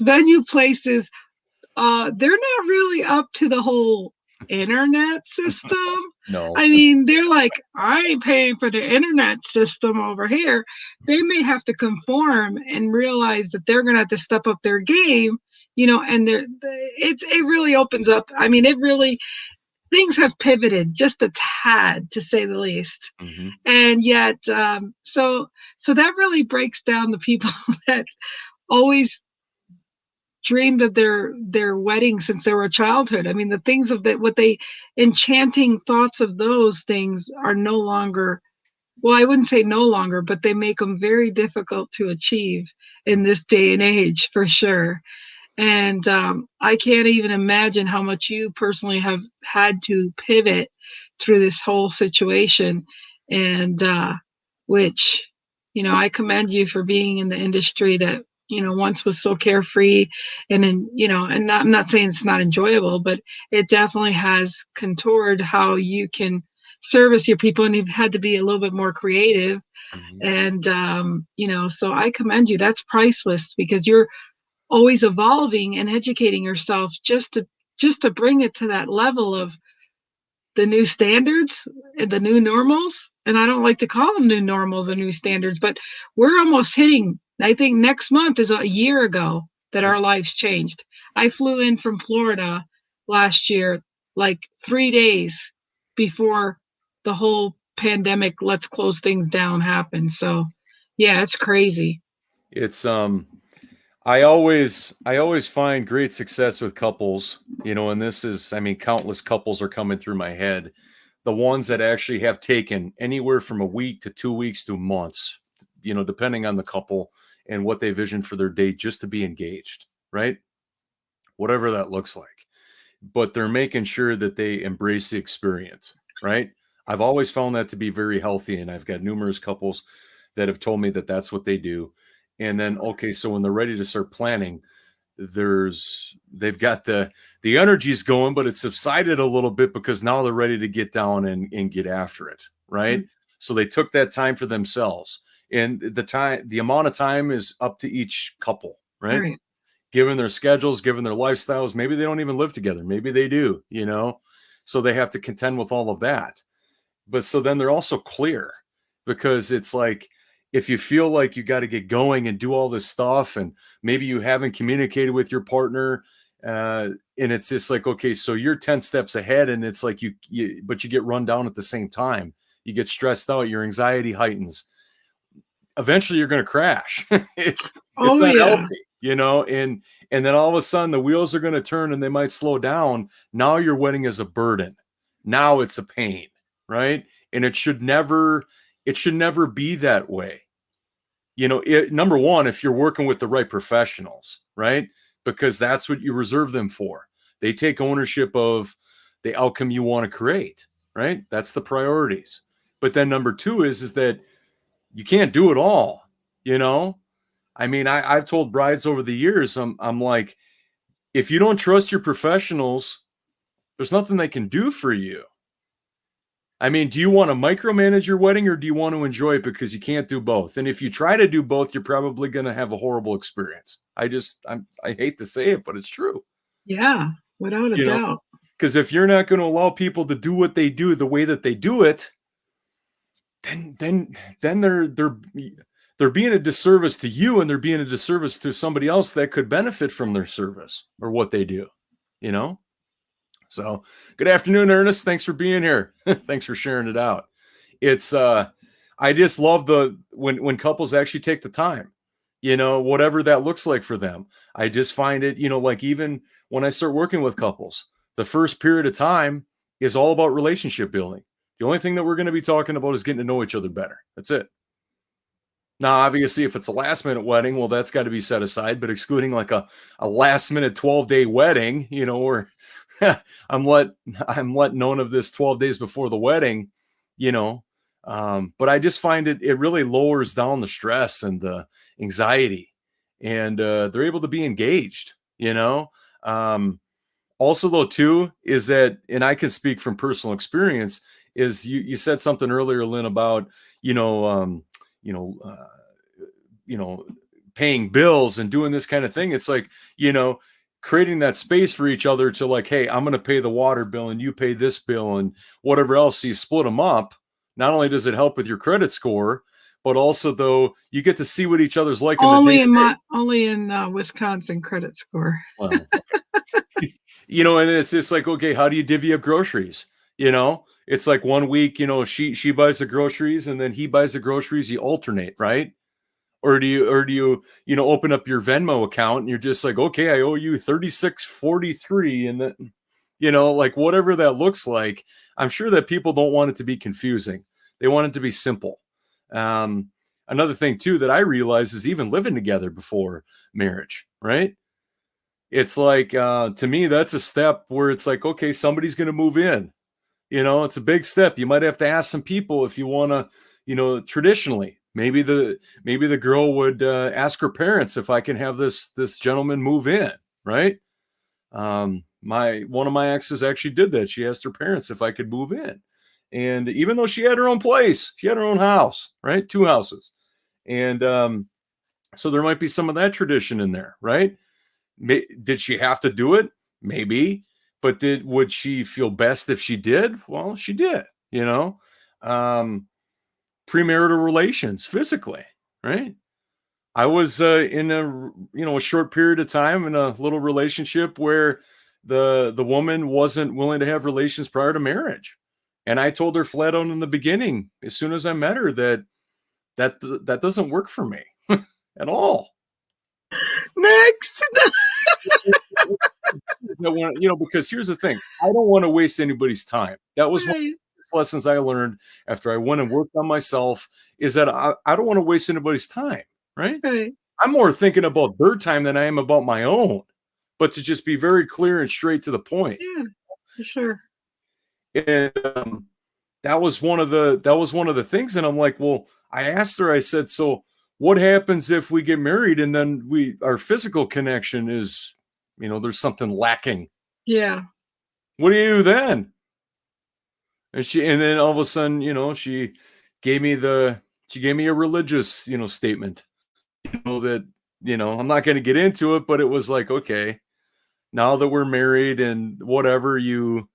venue places, they're not really up to the whole internet system. No. I mean, they're like, I ain't paying for the internet system over here. They may have to conform and realize that they're gonna have to step up their game, and it really opens up. I mean, it really, things have pivoted just a tad, to say the least. Hmm. And yet, so that really breaks down the people that always dreamed of their wedding since they were a childhood. I mean, the things of that, what they enchanting thoughts of those things are no longer. Well, I wouldn't say no longer, but they make them very difficult to achieve in this day and age, for sure. And I can't even imagine how much you personally have had to pivot through this whole situation. And which, I commend you for being in the industry that, once was so carefree. And then, I'm not saying it's not enjoyable, but it definitely has contoured how you can service your people, and you've had to be a little bit more creative. Hmm. And, so I commend you. That's priceless because you're always evolving and educating yourself just to bring it to that level of the new standards and the new normals. And I don't like to call them new normals or new standards, but we're almost hitting, I think next month is a year ago that Yep. our lives changed. I flew in from Florida last year, like 3 days before the whole pandemic, let's close things down happened. So yeah, it's crazy. It's I always find great success with couples, and this is, I mean, countless couples are coming through my head. The ones that actually have taken anywhere from a week to 2 weeks to months, depending on the couple and what they vision for their date, just to be engaged, right? Whatever that looks like. But they're making sure that they embrace the experience, right? I've always found that to be very healthy. And I've got numerous couples that have told me that that's what they do. And then, okay, so when they're ready to start planning, they've got the energy's going, but it's subsided a little bit because now they're ready to get down and get after it, right? Mm. So they took that time for themselves. And the amount of time is up to each couple, All right? right. Given their schedules, given their lifestyles, maybe they don't even live together. Maybe they do. So they have to contend with all of that. But so then they're also clear because it's like, if you feel like you got to get going and do all this stuff, and maybe you haven't communicated with your partner, and it's just like, okay, so you're 10 steps ahead, and it's like but you get run down at the same time. You get stressed out, your anxiety heightens. Eventually you're going to crash. It's Oh not yeah. healthy. And then all of a sudden the wheels are going to turn and they might slow down. Now your wedding is a burden. Now it's a pain, right? And it should never be that way. Number one, if you're working with the right professionals, right? Because that's what you reserve them for. They take ownership of the outcome you want to create, right? That's the priorities. But then number two is that you can't do it all, you know? I mean, I've told brides over the years, I'm like, if you don't trust your professionals, there's nothing they can do for you. I mean, do you want to micromanage your wedding or do you want to enjoy it, because you can't do both? And if you try to do both, you're probably going to have a horrible experience. I hate to say it, but it's true. Yeah, without a You know, doubt. because if you're not going to allow people to do what they do the way that they do it, then they're being a disservice to you, and they're being a disservice to somebody else that could benefit from their service or what they do, you know? So, good afternoon, Ernest. Thanks for being here. Thanks for sharing it out. It's I just love when couples actually take the time, whatever that looks like for them. I just find it, like, even when I start working with couples, the first period of time is all about relationship building. The only thing that we're going to be talking about is getting to know each other better. That's it. Now, obviously, if it's a last minute wedding, well, that's got to be set aside. But excluding like a last minute 12-day wedding, or I'm let I'm let known of this 12 days before the wedding, you know. But I just find it really lowers down the stress and the anxiety. and they're able to be engaged, you know. Also though too is that, and I can speak from personal experience, is you said something earlier, Lynn, about you know you know uh, you know paying bills and doing this kind of thing. It's like, you know, creating that space for each other to like, hey, I'm going to pay the water bill and you pay this bill and whatever else. So you split them up. Not only does it help with your credit score, but also though you get to see what each other's like in the day to day. Only in Wisconsin credit score. Well, you know, and it's just like, okay, how do you divvy up groceries? You know, it's like one week, you know, she buys the groceries and then he buys the groceries. You alternate, right? Or do you you know, open up your Venmo account and you're just like, okay, I owe you 36.43, and then, you know, like whatever that looks like. I'm sure that people don't want it to be confusing. They want it to be simple. Another thing too that I realize is even living together before marriage, right? It's like, to me, that's a step where it's like, okay, somebody's going to move in. You know, it's a big step. You might have to ask some people if you want to, you know, traditionally, maybe the girl would ask her parents if I can have this gentleman move in, right? My one of my exes actually did that. She asked her parents if I could move in. And even though she had her own place, she had her own house, right? Two houses. And so there might be some of that tradition in there, right? Did she have to do it? Maybe. But would she feel best if she did? Well, she did, you know. Premarital relations physically, right? I was in a short period of time in a little relationship where the woman wasn't willing to have relations prior to marriage. And I told her flat out in the beginning, as soon as I met her, that doesn't work for me at all. Next. Because here's the thing, I don't want to waste anybody's time. That was one Right, of the lessons I learned after I went and worked on myself, is that I don't want to waste anybody's time, right? right. I'm more thinking about their time than I am about my own, but to just be very clear and straight to the point. Yeah, for sure. And that was one of the things. And I'm like, well, I asked her, I said, so what happens if we get married and then our physical connection is, there's something lacking? Yeah. What do you do then? And then all of a sudden, she gave me a religious, statement, that, I'm not going to get into it, but it was like, okay, now that we're married and whatever, you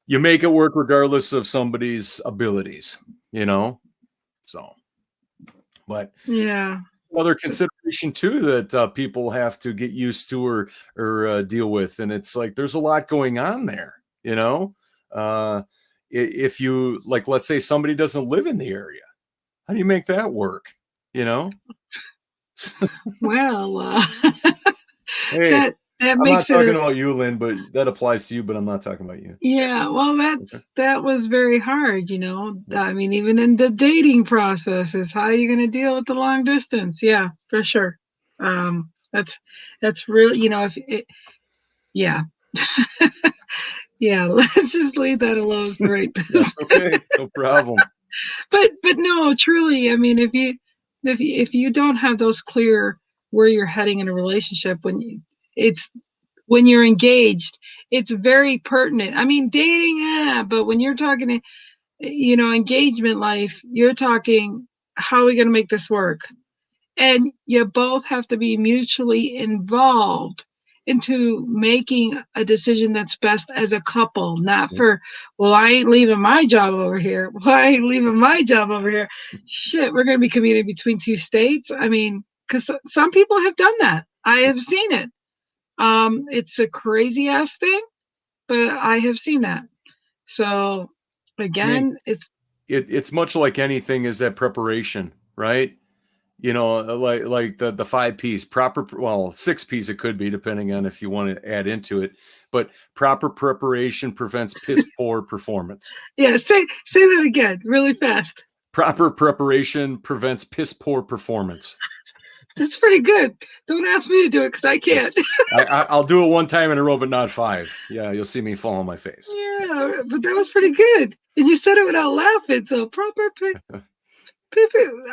make it work regardless of somebody's abilities, so, but Yeah. another consideration too that people have to get used to or deal with, and it's like there's a lot going on there. Uh, if you, like, let's say somebody doesn't live in the area, how do you make that work? You know, Well, hey, that I'm not makes it talking a about you, Lynn, but that applies to you. But I'm not talking about you. yeah, well, Okay. that was very hard, Yeah. I mean, even in the dating process, is how are you going to deal with the long distance? Yeah, for sure. That's really, if it, yeah. Yeah, let's just leave that alone for right this. That's okay. No problem. But no, truly, I mean, if you don't have those clear where you're heading in a relationship it's when you're engaged, it's very pertinent. I mean, dating, yeah, but when you're talking, engagement life, you're talking, how are we going to make this work? And you both have to be mutually involved into making a decision that's best as a couple, not Yeah. for, well, I ain't leaving my job over here. Well, I ain't leaving my job over here. Shit, we're going to be commuting between two states. I mean, because some people have done that. I have seen it. It's a crazy ass thing, but I have seen that. So I mean, again, it's much like anything, is that preparation, right? Like the five P's, well, six P's it could be, depending on if you want to add into it, but proper preparation prevents piss poor performance. yeah. Say that again, really fast. Proper preparation prevents piss poor performance. That's pretty good. Don't ask me to do it because I can't. I'll do it one time in a row, but not five. Yeah, you'll see me fall on my face. Yeah, but that was pretty good. And you said it without laughing, so proper.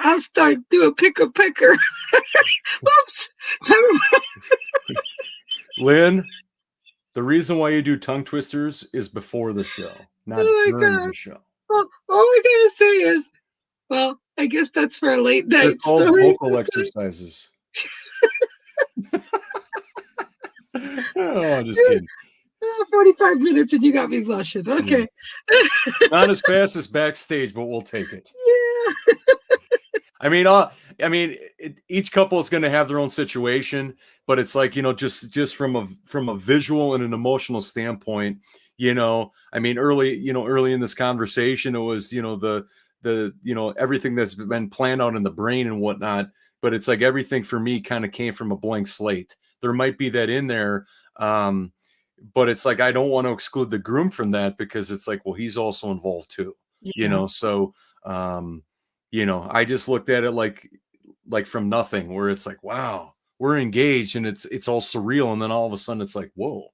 I'll start doing picker picker. Oops. Never mind. Lynn, the reason why you do tongue twisters is before the show, not Oh my during god. the show. Well, all I gotta say is, well, I guess that's for a late They're night called story vocal sometime. exercises. Oh, I'm just kidding. 45 minutes and you got me blushing. Yeah. Okay. It's not as fast as backstage, but we'll take it. Yeah. I mean, each couple is going to have their own situation, but it's like, just from a visual and an emotional standpoint, I mean, early in this conversation, it was, everything that's been planned out in the brain and whatnot, but it's like everything for me kind of came from a blank slate. There might be that in there, but it's like I don't want to exclude the groom from that because it's like, well, he's also involved too, Yeah. So, I just looked at it like from nothing, where it's like, wow, we're engaged, and it's all surreal, and then all of a sudden it's like, whoa,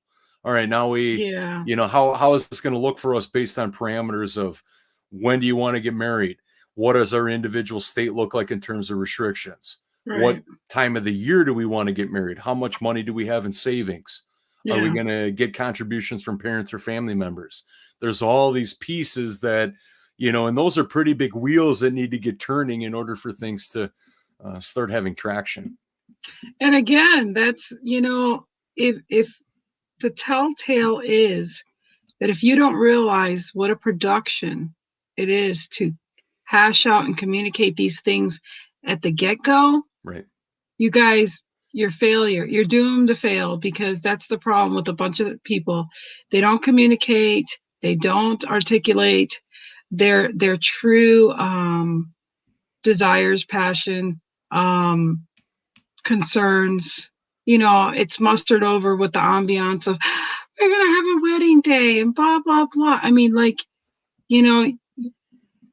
all right, now Yeah. how is this going to look for us based on parameters of when do you want to get married? What does our individual state look like in terms of restrictions? What Right. time of the year do we want to get married? How much money do we have in savings? Are we Yeah. going to get contributions from parents or family members? There's all these pieces that, and those are pretty big wheels that need to get turning in order for things to start having traction. And again, that's, if the telltale is that if you don't realize what a production it is to hash out and communicate these things at the get-go, Right. you guys, you're failure. You're doomed to fail, because that's the problem with a bunch of people. They don't communicate, they don't articulate their true desires, passion, um, concerns. It's mustered over with the ambiance of we're gonna have a wedding day and blah blah blah. I mean, like, you know,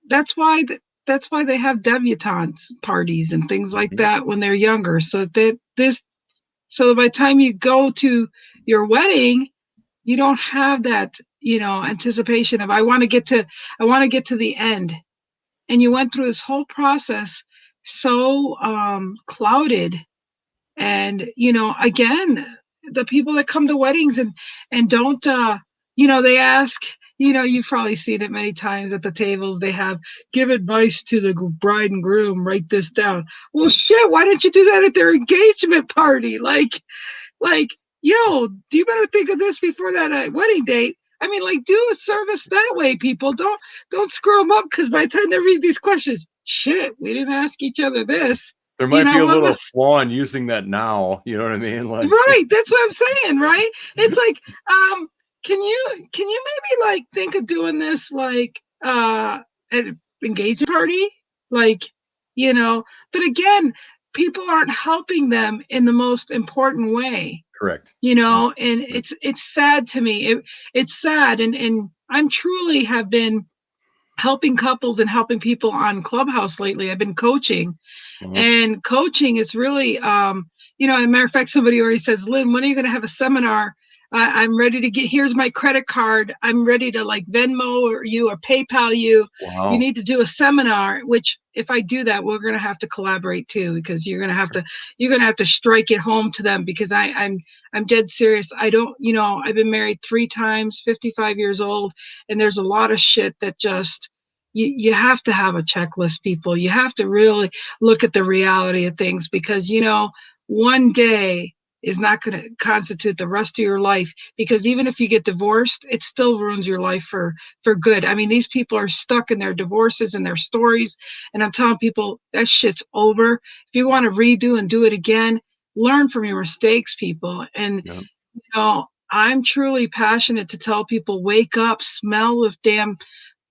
that's why that's why they have debutantes parties and things like Mhm. that when they're younger, so that by the time you go to your wedding, you don't have that, anticipation of I want to get to the end. And you went through this whole process so clouded. And again, the people that come to weddings and don't they ask, you've probably seen it many times at the tables. They have, give advice to the bride and groom, write this down. Well, shit, why didn't you do that at their engagement party? Like, yo, do you better think of this before that wedding date? I mean, like, do a service that way, people. Don't screw them up, because by the time they read these questions, shit, we didn't ask each other this. There You might be know a what? little flaw in using that now. You know what I mean? Like, Right, that's what I'm saying, right? It's like, can you maybe like think of doing this like at an engagement party? Like, but again, people aren't helping them in the most important way. correct. And Right. it's sad to me. It's sad, and I'm truly have been helping couples and helping people on Clubhouse lately. I've been coaching, Uh-huh. and coaching is really, as a matter of fact, somebody already says, Lynn, when are you going to have a seminar? I'm ready to here's my credit card. I'm ready to like Venmo or PayPal you. You Wow. need to do a seminar, which if I do that, we're going to have to collaborate too, because you're going to have to strike it home to them, because I'm dead serious. I don't, I've been married 3 times, 55 years old. And there's a lot of shit that just, you have to have a checklist, people. You have to really look at the reality of things, because one day is not going to constitute the rest of your life, because even if you get divorced, it still ruins your life for good. I mean, these people are stuck in their divorces and their stories, and I'm telling people that shit's over. If you want to redo and do it again, learn from your mistakes, people. And Yeah. I'm truly passionate to tell people, wake up, smell the damn,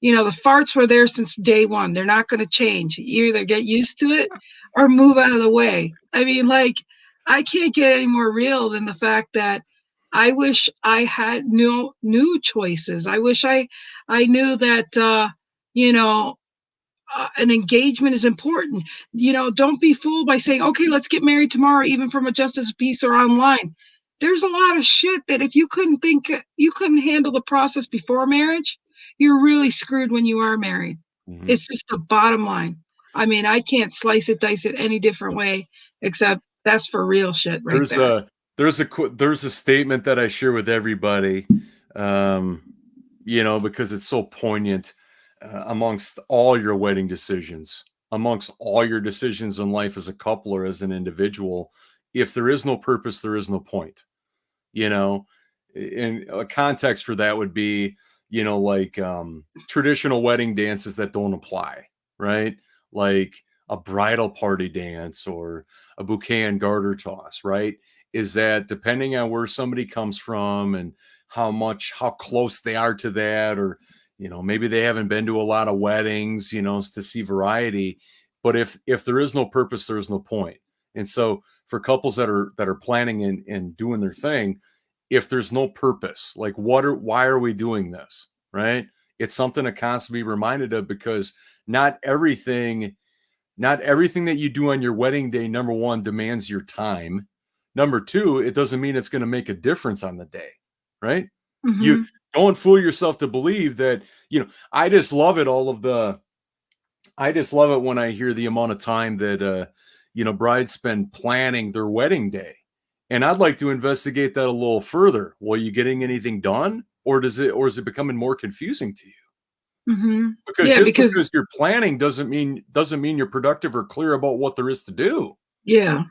the farts were there since day one. They're not going to change. You either get used to it or move out of the way. I mean, like, I can't get any more real than the fact that I wish I had new choices. I wish I knew that, an engagement is important. Don't be fooled by saying, okay, let's get married tomorrow, even from a justice of peace or online. There's a lot of shit that if you couldn't handle the process before marriage, you're really screwed when you are married. Mhm. It's just the bottom line. I mean, I can't slice it, dice it any different way, except that's for real shit right There's there. a there's a statement that I share with everybody, um, because it's so poignant, amongst all your wedding decisions, amongst all your decisions in life as a couple or as an individual. If there is no purpose, there is no point. You know, and a context for that would be, like, traditional wedding dances that don't apply, right? Like a bridal party dance or a bouquet and garter toss, right? Is that depending on where somebody comes from and how close they are to that, or, maybe they haven't been to a lot of weddings, to see variety. But if there is no purpose, there is no point. And so for couples that are planning and doing their thing, if there's no purpose, like why are we doing this? Right? It's something to constantly be reminded of, because not everything, not everything that you do on your wedding day, number one, demands your time. Number two, it doesn't mean it's going to make a difference on the day. Right? You Hmm. don't fool yourself to believe that, I just love it. I just love it when I hear the amount of time that, brides spend planning their wedding day. And I'd like to investigate that a little further. Well, you getting anything done, or is it becoming more confusing to you? Hmm. Because Yeah, just because because you're planning doesn't mean you're productive or clear about what there is to do. yeah.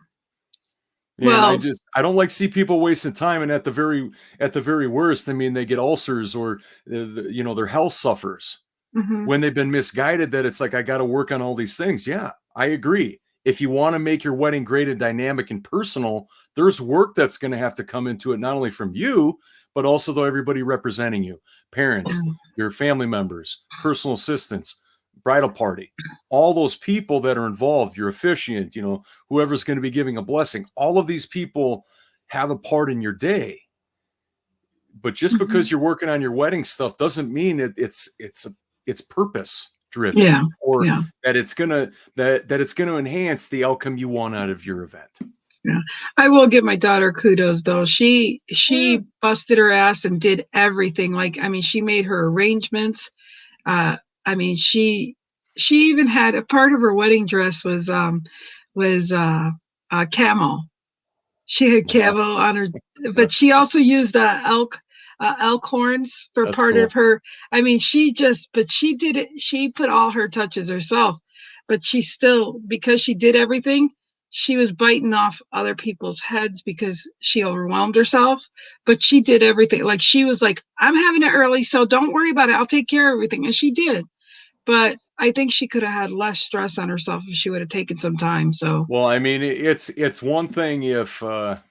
And Well, I don't like see people wasting time, and at the very worst, I mean, they get ulcers, or their health suffers hmm, when they've been misguided, that it's like, I got to work on all these things. Yeah, I agree. If you want to make your wedding great and dynamic and personal, there's work that's going to have to come into it, not only from you, but also though everybody representing you, parents, your family members, personal assistants, bridal party, all those people that are involved, your officiant, whoever's going to be giving a blessing, all of these people have a part in your day. But just hmm, because you're working on your wedding stuff doesn't mean it's purpose driven, yeah, or yeah, that it's gonna enhance the outcome you want out of your event. yeah. I will give my daughter kudos though. She Yeah. she busted her ass and did everything. Like, I mean, she made her arrangements. Uh, I mean, she even had a part of her wedding dress was camel. She had Wow, camo on her, but that's she cool. also used elk horns for That's part of cool. her. I mean, but she did it. She put all her touches herself, but she still, because she did everything, she was biting off other people's heads because she overwhelmed herself. But she did everything. Like, she was like, "I'm having it early, so don't worry about it. I'll take care of everything," and she did. But I think she could have had less stress on herself if she would have taken some time. So Well, I mean, it's one thing if a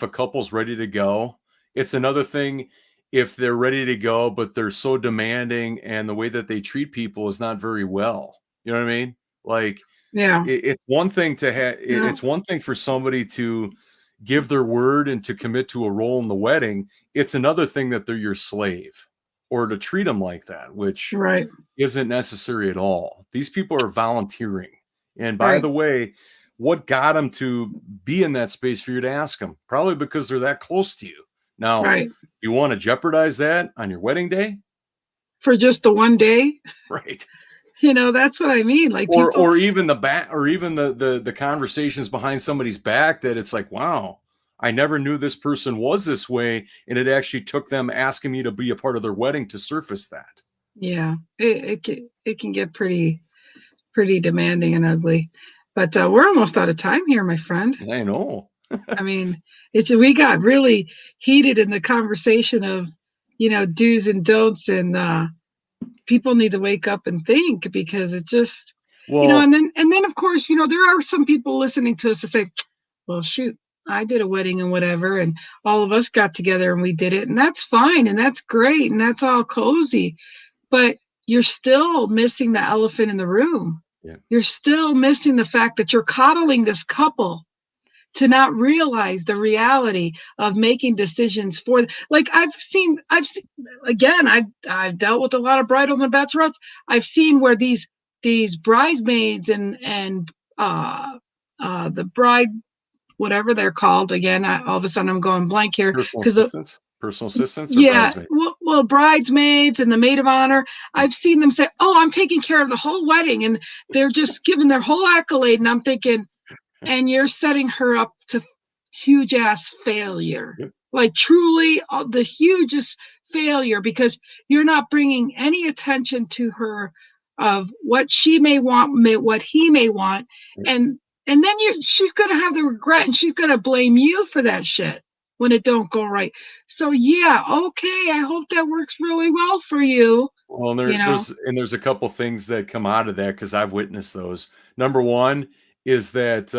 couple's ready to go. It's another thing if they're ready to go, but they're so demanding and the way that they treat people is not very well. You know what I mean? Like, yeah, it's one thing to have yeah, it's one thing for somebody to give their word and to commit to a role in the wedding. It's another thing that they're your slave, or to treat them like that, which right, isn't necessary at all. These people are volunteering. And by right, the way, what got them to be in that space for you to ask them? Probably because they're that close to you. Now, right. you want to jeopardize that on your wedding day? For just the one day. Right. That's what I mean. Like, or people, or even the back, or even the conversations behind somebody's back, that it's like, wow, I never knew this person was this way, and it actually took them asking me to be a part of their wedding to surface that. yeah, it can get pretty demanding and ugly. But we're almost out of time here, my friend. I know. I mean, we got really heated in the conversation of, do's and don'ts, and people need to wake up and think, because it just, Well, and then of course, there are some people listening to us to say, well, shoot, I did a wedding and whatever, and all of us got together and we did it, and that's fine, and that's great, and that's all cozy. But you're still missing the elephant in the room. yeah. You're still missing the fact that you're coddling this couple to not realize the reality of making decisions for, like, I've seen again, I've dealt with a lot of bridals and bachelorettes. I've seen where these bridesmaids and the bride, whatever they're called, again, all of a sudden I'm going blank here, Personal because assistance. personal assistants or Yeah, bridesmaids? well, bridesmaids and the maid of honor, I've seen them say, "Oh, I'm taking care of the whole wedding," and they're just giving their whole accolade, and I'm thinking, and you're setting her up to huge ass failure, Yep. like truly the hugest failure, because you're not bringing any attention to her of what she may want, what he may want, Yep. and then she's gonna have the regret, and she's gonna blame you for that shit when it don't go right. So yeah, okay, I hope that works really well for you. Well, and You know, there's a couple things that come out of that because I've witnessed those. Number one is that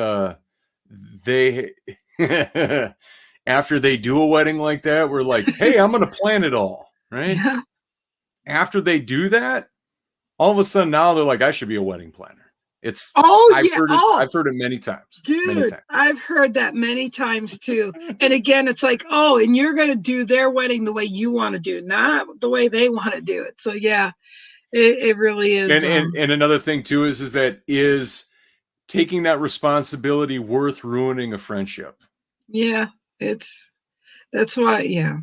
they after they do a wedding like that, we're like, hey, I'm gonna plan it all, right? yeah. After they do that, all of a sudden now they're like, I should be a wedding planner. It's Oh yeah. I've heard it many times. Many Dude, times. I've heard that many times too. And again, it's like, oh, and you're going to do their wedding the way you want to do, not the way they want to do it. So yeah, it really is. And another thing too is that is taking that responsibility worth ruining a friendship? Yeah, it's that's why. Yeah,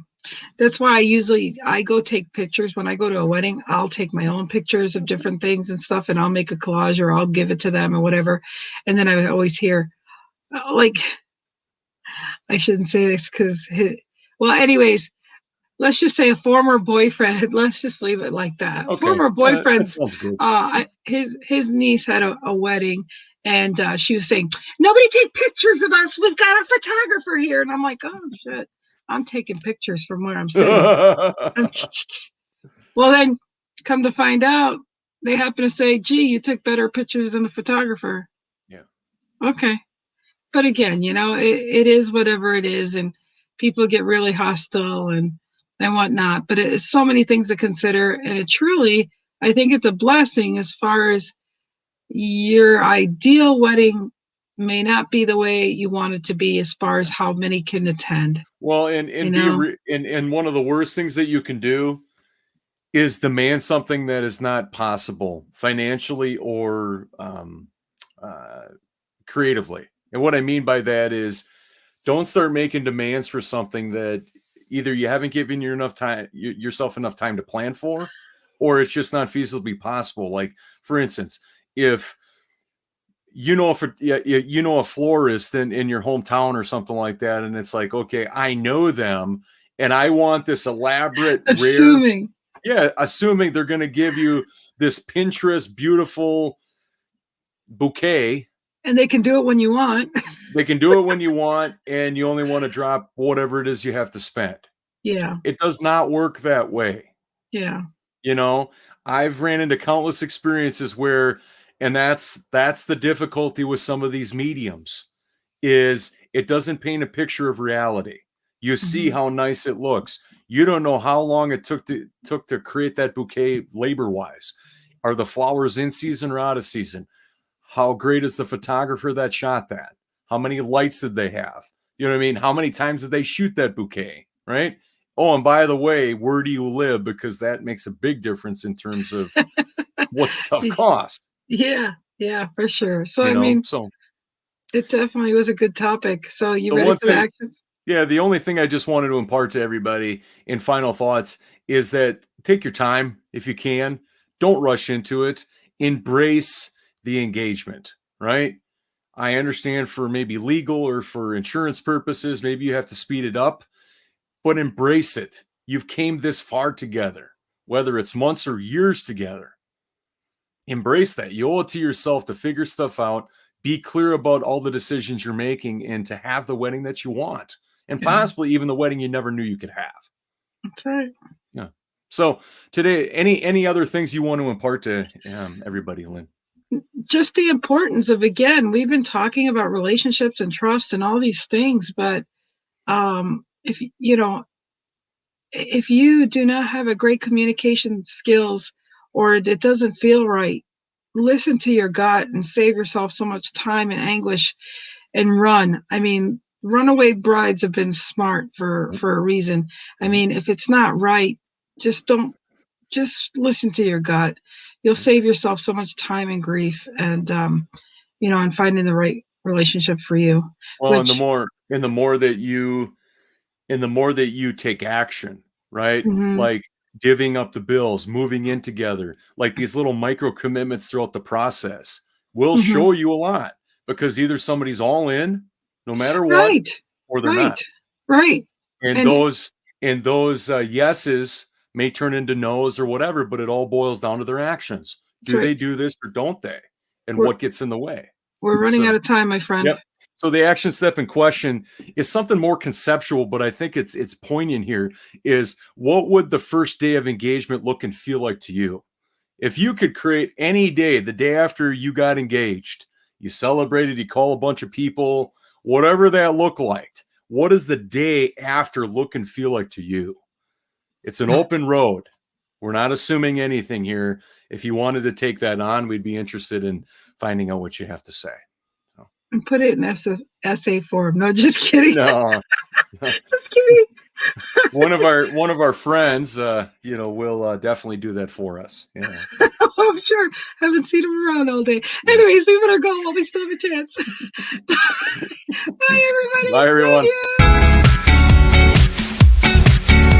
that's why I go take pictures when I go to a wedding. I'll take my own pictures of different things and stuff, and I'll make a collage or I'll give it to them or whatever. And then I always hear, like, I shouldn't say this because, well, anyways, let's just say a former boyfriend. Let's just leave it like that. Okay, Former that boyfriend's sounds good. his niece had a wedding, and she was saying, "Nobody take pictures of us. We've got a photographer here." And I'm like, "Oh shit, I'm taking pictures from where I'm sitting." Well, then come to find out, they happen to say, "Gee, you took better pictures than the photographer." Yeah. Okay, but again, it is whatever it is, and people get really hostile and whatnot. But it's so many things to consider, and it truly, I think it's a blessing as far as your ideal wedding may not be the way you want it to be, as far as how many can attend. Well, You and know, and one of the worst things that you can do is demand something that is not possible financially or uh, creatively. And what I mean by that is, don't start making demands for something that either you haven't given yourself enough time to plan for, or it's just not feasibly possible. Like, for instance, if you know a florist in your hometown or something like that, and it's like, okay, I know them, and I want this elaborate, rare, assuming, yeah, assuming they're going to give you this Pinterest beautiful bouquet. and they can do it when you want. They can do it when you want, and you only want to drop whatever it is you have to spend. Yeah, It does not work that way. yeah, You know, I've ran into countless experiences where, and that's the difficulty with some of these mediums, is it doesn't paint a picture of reality. You see hmm how nice it looks. You don't know how long it took to create that bouquet labor wise. Are the flowers in season or out of season? How great is the photographer that shot that? How many lights did they have? You know what I mean? How many times did they shoot that bouquet? Right? Oh, and by the way, where do you live? Because that makes a big difference in terms of what stuff costs. yeah, yeah, for sure. So You I know, mean, so it definitely was a good topic. So you the ready one for the thing, actions? yeah, the only thing I just wanted to impart to everybody in final thoughts is that take your time if you can. Don't rush into it. Embrace the engagement, right? I understand for maybe legal or for insurance purposes, maybe you have to speed it up, but embrace it. You've came this far together, whether it's months or years together. Embrace that. You owe it to yourself to figure stuff out, be clear about all the decisions you're making, and to have the wedding that you want, and Yeah, possibly even the wedding you never knew you could have. that's right. Yeah. So today, any other things you want to impart to everybody, Lynn? Just the importance of, again, we've been talking about relationships and trust and all these things, but if if you do not have a great communication skills, or it doesn't feel right, listen to your gut and save yourself so much time and anguish, and run. I mean, runaway brides have been smart for a reason. I Mhm. mean, if it's not right, just don't just listen to your gut. You'll Mhm. save yourself so much time and grief, and and finding the right relationship for you, Well, which and the more that you and the more that you take action, right? Mm-hmm. Like divvying up the bills, moving in together, like these little micro commitments throughout the process will Mm-hmm. show you a lot, because either somebody's all in no matter what, Right. or they're Right. not. Right. And And those yeses may turn into no's or whatever, but it all boils down to their actions. that's Do right. they do this or don't they? And We're what gets in the way? we're running out So, of time, my friend. yep. So the action step in question is something more conceptual, but I think it's poignant here. Is what would the first day of engagement look and feel like to you? If you could create any day, the day after you got engaged, you celebrated, you call a bunch of people, whatever that looked like, what does the day after look and feel like to you? It's an open road. We're not assuming anything here. If you wanted to take that on, we'd be interested in finding out what you have to say. So, And put it in essay form. No, just kidding. no, Just kidding. one of our friends, will definitely do that for us. Yeah. So, I'm sure. Haven't seen him around all day. yeah. Anyways, we better go while we still have a chance. Bye, everybody. Bye, Thank everyone. you.